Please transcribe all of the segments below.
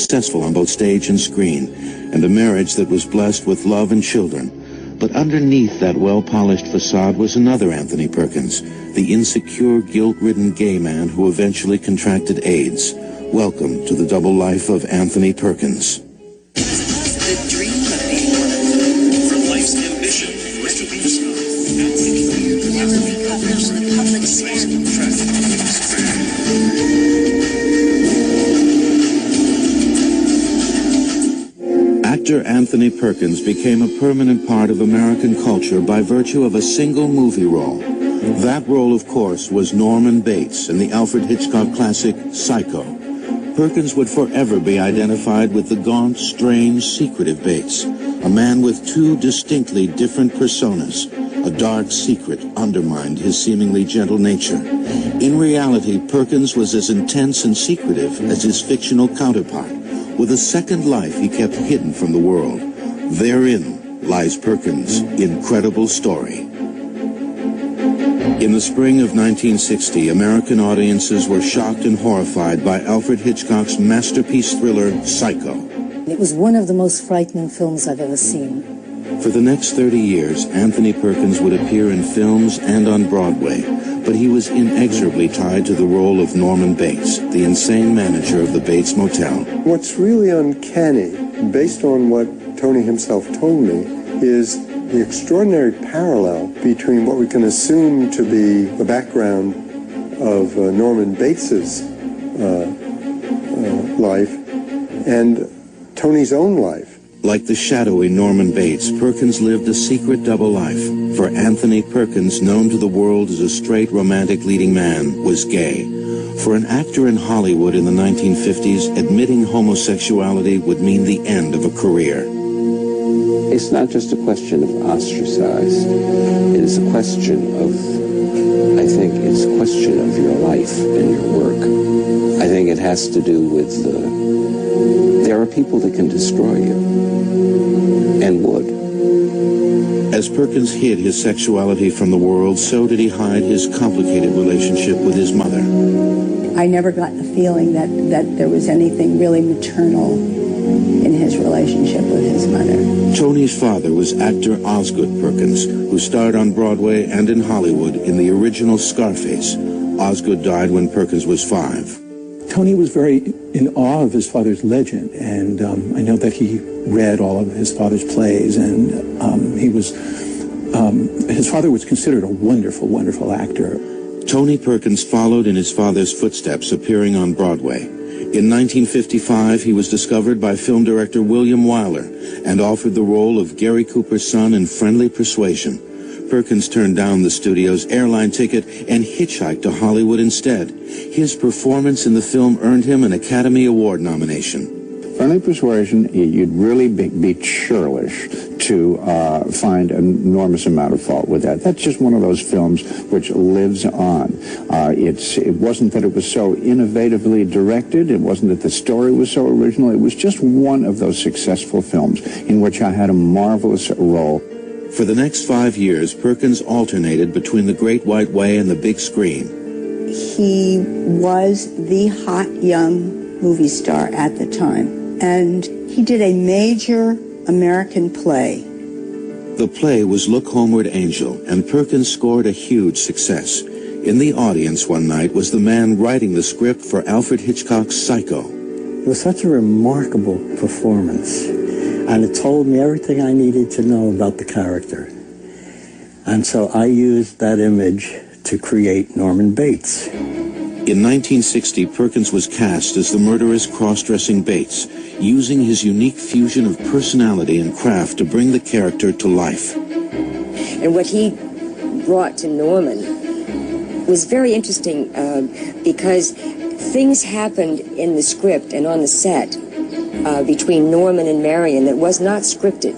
successful on both stage and screen, and a marriage that was blessed with love and children. But underneath that well-polished facade was another Anthony Perkins, the insecure, guilt-ridden gay man who eventually contracted AIDS. Welcome to the double life of Anthony Perkins. The dream of being one from life's ambition, recognition, never become the public scandal. Actor Anthony Perkins became a permanent part of American culture by virtue of a single movie role. That role, of course, was Norman Bates in the Alfred Hitchcock classic Psycho. Perkins would forever be identified with the gaunt, strange, secretive Bates, a man with two distinctly different personas. A dark secret undermined his seemingly gentle nature. In reality, Perkins was as intense and secretive as his fictional counterpart. With a second life he kept hidden from the world. Therein lies Perkins' incredible story. In the spring of 1960, American audiences were shocked and horrified by Alfred Hitchcock's masterpiece thriller, Psycho. It was one of the most frightening films I've ever seen. For the next 30 years, Anthony Perkins would appear in films and on Broadway, but he was inexorably tied to the role of Norman Bates, the insane manager of the Bates Motel. What's really uncanny, based on what Tony himself told me, is the extraordinary parallel between what we can assume to be the background of Norman Bates's life and Tony's own life. Like the shadowy Norman Bates, Perkins lived a secret double life. For Anthony Perkins, known to the world as a straight romantic leading man, was gay. For an actor in Hollywood in the 1950s, admitting homosexuality would mean the end of a career. It's not just a question of ostracized. It is a question of, I think it's a question of your life and your work. I think it has to do with there are people that can destroy you, and would. As Perkins hid his sexuality from the world, so did he hide his complicated relationship with his mother. I never got the feeling that there was anything really maternal in his relationship with his mother. Tony's father was actor Osgood Perkins, who starred on Broadway and in Hollywood in the original Scarface. Osgood died when Perkins was 5. Tony was very in awe of his father's legend, and I know that he read all of his father's plays, and his father was considered a wonderful, wonderful actor. Tony Perkins followed in his father's footsteps, appearing on Broadway. In 1955, he was discovered by film director William Wyler and offered the role of Gary Cooper's son in Friendly Persuasion. Perkins turned down the studio's airline ticket and hitchhiked to Hollywood instead. His performance in the film earned him an Academy Award nomination. Friendly Persuasion, you'd really be churlish to find an enormous amount of fault with that. That's just one of those films which lives on. It wasn't that it was so innovatively directed. It wasn't that the story was so original. It was just one of those successful films in which I had a marvelous role. For the next 5 years, Perkins alternated between the Great White Way and the big screen. He was the hot young movie star at the time, and he did a major American play. The play was Look Homeward, Angel, and Perkins scored a huge success. In the audience one night was the man writing the script for Alfred Hitchcock's Psycho. It was such a remarkable performance, and it told me everything I needed to know about the character. And so I used that image to create Norman Bates. In 1960, Perkins was cast as the murderous cross-dressing Bates, using his unique fusion of personality and craft to bring the character to life. And what he brought to Norman was very interesting because things happened in the script and on the set between Norman and Marion that was not scripted.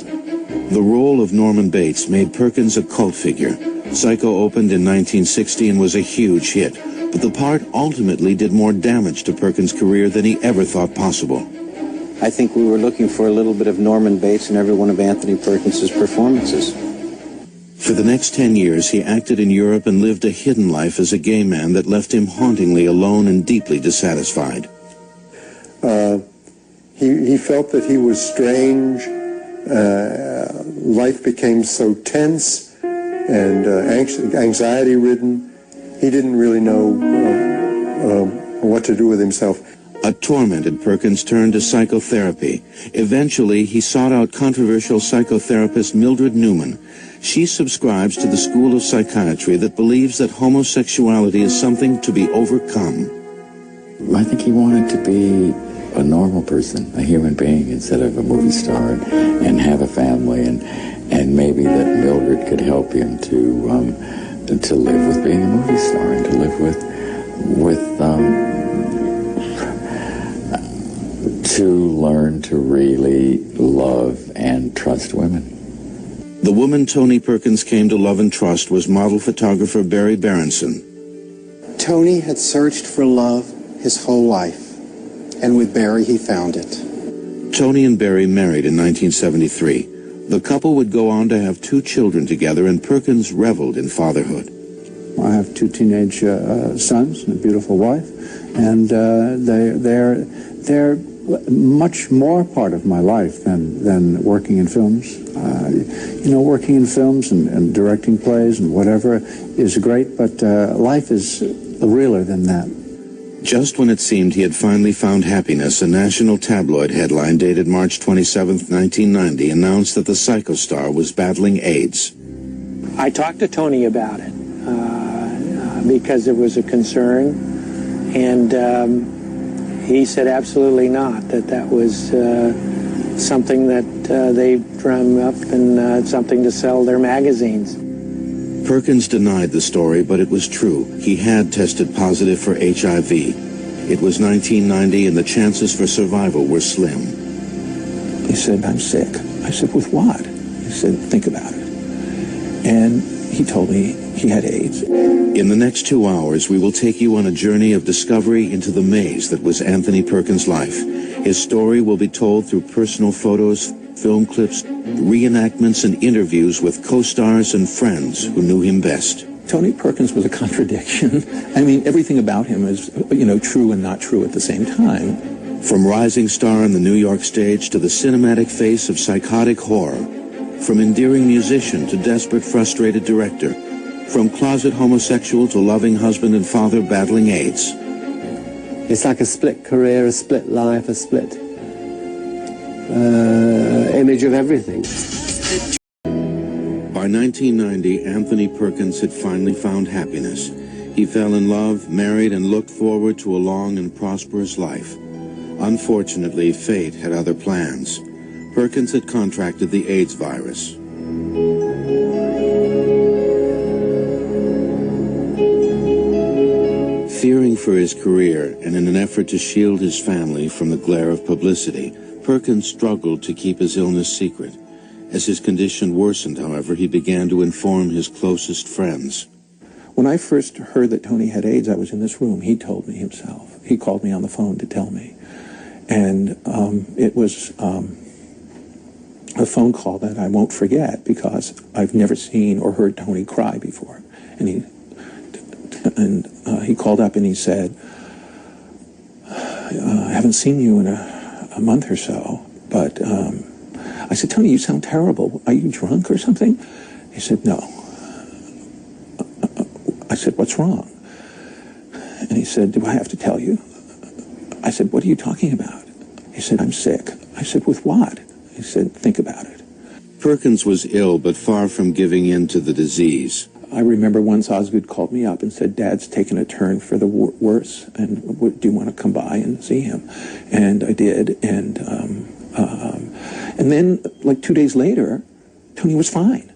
The role of Norman Bates made Perkins a cult figure. Psycho opened in 1960 and was a huge hit, but the part ultimately did more damage to Perkins' career than he ever thought possible. I think we were looking for a little bit of Norman Bates in every one of Anthony Perkins' performances. For the next 10 years, he acted in Europe and lived a hidden life as a gay man that left him hauntingly alone and deeply dissatisfied. He felt that he was strange. Life became so tense and anxiety-ridden. He didn't really know what to do with himself. A tormented Perkins turned to psychotherapy. Eventually, he sought out controversial psychotherapist Mildred Newman. She subscribes to the school of psychiatry that believes that homosexuality is something to be overcome. I think he wanted to be a normal person, a human being, instead of a movie star, and have a family, and maybe that Mildred could help him to live with being a movie star and to live to learn to really love and trust women. The woman Tony Perkins came to love and trust was model photographer Barry Berenson. Tony had searched for love his whole life, and with Barry he found it. Tony and Barry married in 1973. The couple would go on to have 2 children together, and Perkins reveled in fatherhood. I have 2 teenage sons and a beautiful wife, and they're much more part of my life than working in films. Working in films and directing plays and whatever is great, but life is realer than that. Just when it seemed he had finally found happiness, a national tabloid headline dated March 27, 1990, announced that the psychostar was battling AIDS. I talked to Tony about it because there was a concern, and he said absolutely not, that was something that they drum up and something to sell their magazines. Perkins denied the story, but it was true. He had tested positive for HIV. It was 1990, and the chances for survival were slim. He said, I'm sick. I said, with what? He said, think about it. And he told me he had AIDS. In the next 2 hours, we will take you on a journey of discovery into the maze that was Anthony Perkins' life. His story will be told through personal photos, film clips, reenactments, and interviews with co-stars and friends who knew him best. Tony Perkins was a contradiction. I mean, everything about him is, true and not true at the same time. From rising star on the New York stage to the cinematic face of psychotic horror. From endearing musician to desperate, frustrated director. From closet homosexual to loving husband and father battling AIDS. It's like a split career, a split life, a split image of everything. By 1990, Anthony Perkins had finally found happiness. He fell in love, married, and looked forward to a long and prosperous life. Unfortunately, fate had other plans. Perkins had contracted the AIDS virus. Fearing for his career and in an effort to shield his family from the glare of publicity, Perkins struggled to keep his illness secret. As his condition worsened, however, he began to inform his closest friends. When I first heard that Tony had AIDS, I was in this room. He told me himself. He called me on the phone to tell me. And it was a phone call that I won't forget because I've never seen or heard Tony cry before. And he called up and he said, I haven't seen you in a month or so, but I said, Tony, you sound terrible. Are you drunk or something? He said, no. I said, what's wrong? And he said, do I have to tell you? I said, what are you talking about? He said, I'm sick. I said, with what? He said, think about it. Perkins was ill, but far from giving in to the disease. I remember once Osgood called me up and said, Dad's taken a turn for the worse, and do you want to come by and see him? And I did, and then, like 2 days later, Tony was fine.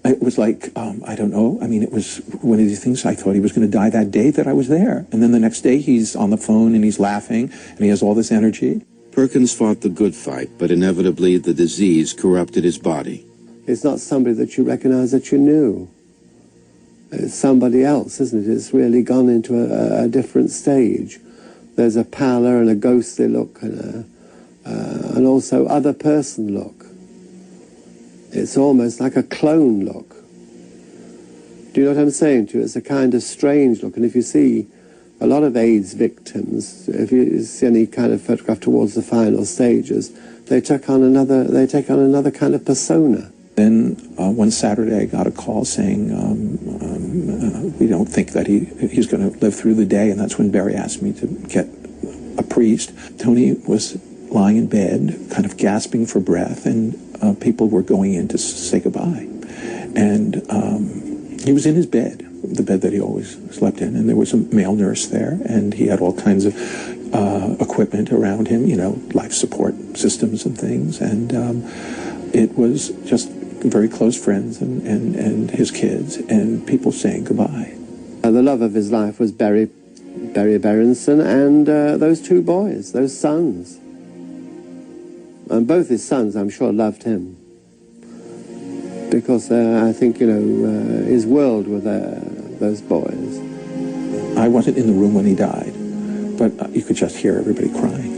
It was like, I don't know, I mean, it was one of these things, I thought he was going to die that day that I was there. And then the next day, he's on the phone and he's laughing, and he has all this energy. Perkins fought the good fight, but inevitably the disease corrupted his body. It's not somebody that you recognize that you knew. It's somebody else, isn't it? It's really gone into a different stage. There's a pallor and a ghostly look and also other person look. It's almost like a clone look. Do you know what I'm saying to you? It's a kind of strange look. And if you see A lot of AIDS victims, if you see any kind of photograph towards the final stages, they take on another kind of persona. Then one Saturday I got a call saying, we don't think that he's going to live through the day, and that's when Barry asked me to get a priest. Tony was lying in bed, kind of gasping for breath, and people were going in to say goodbye. And he was in his bed, the bed that he always slept in, and there was a male nurse there, and he had all kinds of equipment around him, life support systems and things, and it was just very close friends and his kids and people saying goodbye. The love of his life was Barry Berenson and those two boys, those sons. And both his sons, I'm sure, loved him. Because I think, his world were there, those boys. I wasn't in the room when he died, but you could just hear everybody crying.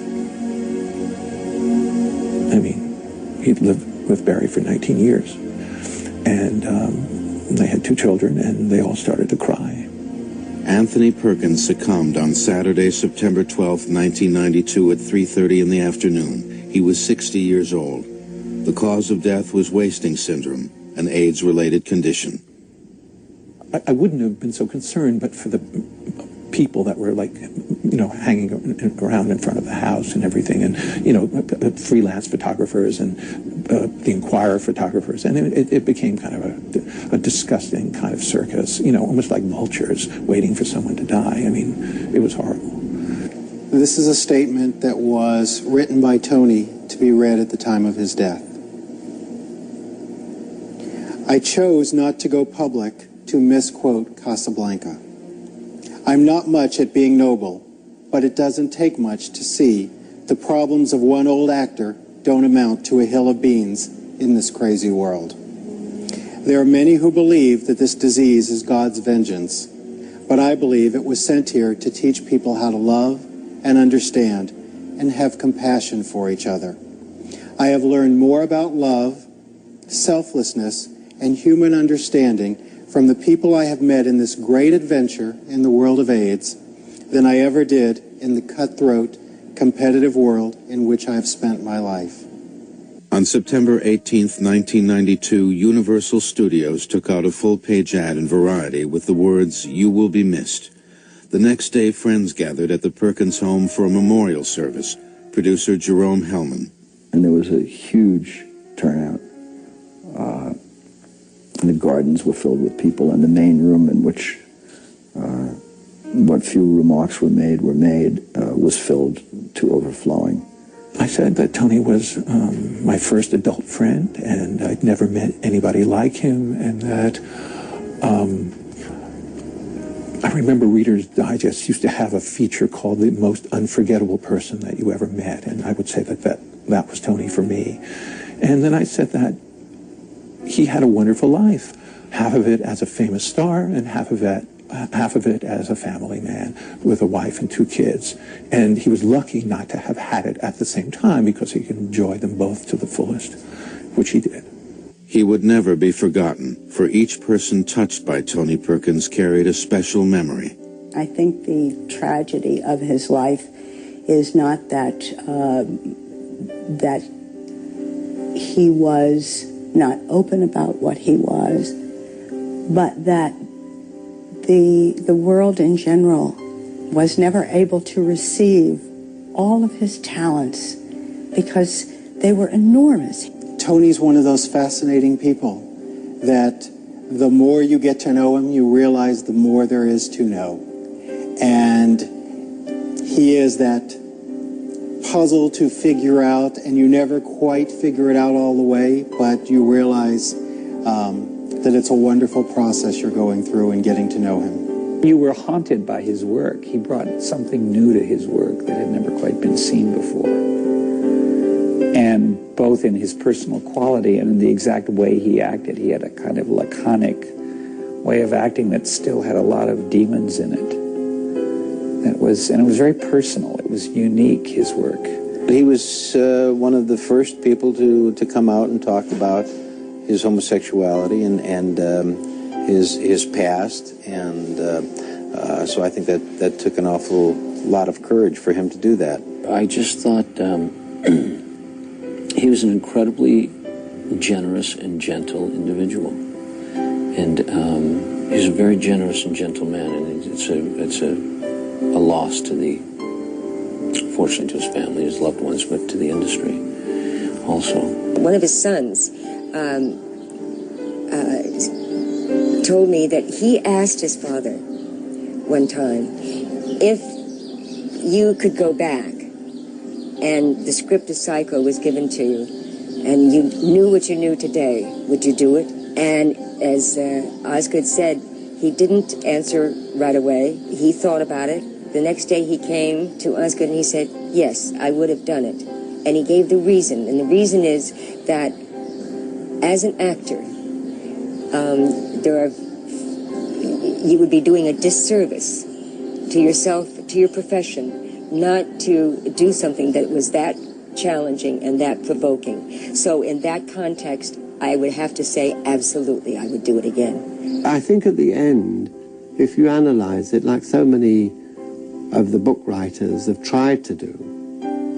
I mean, he'd lived with Barry for 19 years. And they had 2 children, and they all started to cry. Anthony Perkins succumbed on Saturday, September 12, 1992 at 3:30 in the afternoon. He was 60 years old. The cause of death was wasting syndrome, an AIDS-related condition. I wouldn't have been so concerned, but for the people that were hanging around in front of the house and everything, and freelance photographers and the Inquirer photographers, and it became kind of a disgusting kind of circus, almost like vultures waiting for someone to die. I mean, it was horrible. This is a statement that was written by Tony to be read at the time of his death. I chose not to go public to misquote Casablanca. I'm not much at being noble, but it doesn't take much to see the problems of one old actor don't amount to a hill of beans in this crazy world. There are many who believe that this disease is God's vengeance, but I believe it was sent here to teach people how to love and understand and have compassion for each other. I have learned more about love, selflessness, and human understanding from the people I have met in this great adventure in the world of AIDS than I ever did in the cutthroat, competitive world in which I have spent my life. On September 18, 1992, Universal Studios took out a full-page ad in Variety with the words, "You will be missed." The next day, friends gathered at the Perkins home for a memorial service. Producer Jerome Hellman. And there was a huge turnout. And the gardens were filled with people, and the main room in which what few remarks were made was filled to overflowing. I said that Tony was my first adult friend, and I'd never met anybody like him, and that I remember Reader's Digest used to have a feature called The Most Unforgettable Person That You Ever Met, and I would say that was Tony for me. And then I said that he had a wonderful life, half of it as a famous star and half of it as a family man with a wife and 2 kids. And he was lucky not to have had it at the same time because he could enjoy them both to the fullest, which he did. He would never be forgotten, for each person touched by Tony Perkins carried a special memory. I think the tragedy of his life is not that he was not open about what he was, but that the world in general was never able to receive all of his talents because they were enormous. Tony's one of those fascinating people that the more you get to know him, you realize the more there is to know. And he is that puzzle to figure out, and you never quite figure it out all the way, but you realize that it's a wonderful process you're going through and getting to know him. You were haunted by his work. He brought something new to his work that had never quite been seen before. And both in his personal quality and in the exact way he acted, he had a kind of laconic way of acting that still had a lot of demons in it. And it was very personal. It was unique, his work. He was one of the first people to come out and talk about his homosexuality and his past, and So I think that took an awful lot of courage for him to do that. I just thought he was an incredibly generous and gentle individual, and he's a very generous and gentle man, and it's a loss to the, fortunately, to his family, his loved ones, but to the industry also. One of his sons told me that he asked his father one time, if you could go back and the script of Psycho was given to you and you knew what you knew today, would you do it? And as Osgood said, he didn't answer right away. He thought about it. The next day he came to Osgood and he said, yes, I would have done it. And he gave the reason. And the reason is that as an actor, you would be doing a disservice to yourself, to your profession, not to do something that was that challenging and that provoking. So in that context, I would have to say, absolutely, I would do it again. I think at the end, if you analyze it, like so many of the book writers have tried to do,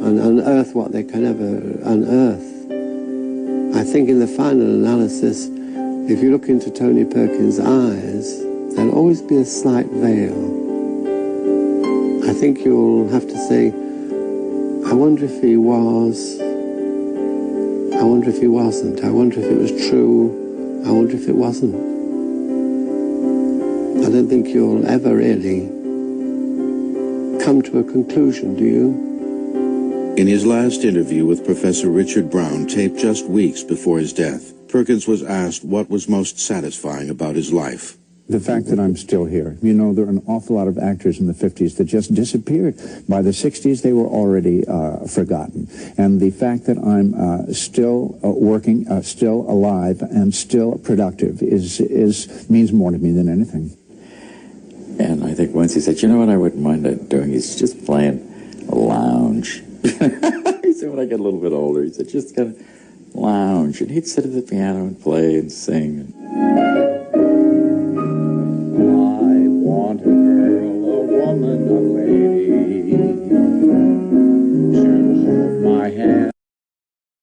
and unearth what they can never unearth, I think in the final analysis, if you look into Tony Perkins' eyes, there'll always be a slight veil. I think you'll have to say, I wonder if he was, I wonder if he wasn't, I wonder if it was true, I wonder if it wasn't. I don't think you'll ever really come to a conclusion, do you? In his last interview with Professor Richard Brown, taped just weeks before his death, Perkins was asked what was most satisfying about his life. The fact that I'm still here. You know, there are an awful lot of actors in the 50s that just disappeared. By the 60s, they were already forgotten. And the fact that I'm still working, still alive, and still productive means more to me than anything. And I think once he said, you know what I wouldn't mind doing is just playing a lounge. He said, when I get a little bit older, he said, just kind of lounge. And he'd sit at the piano and play and sing. Want a girl, a woman, a lady to hold my hand.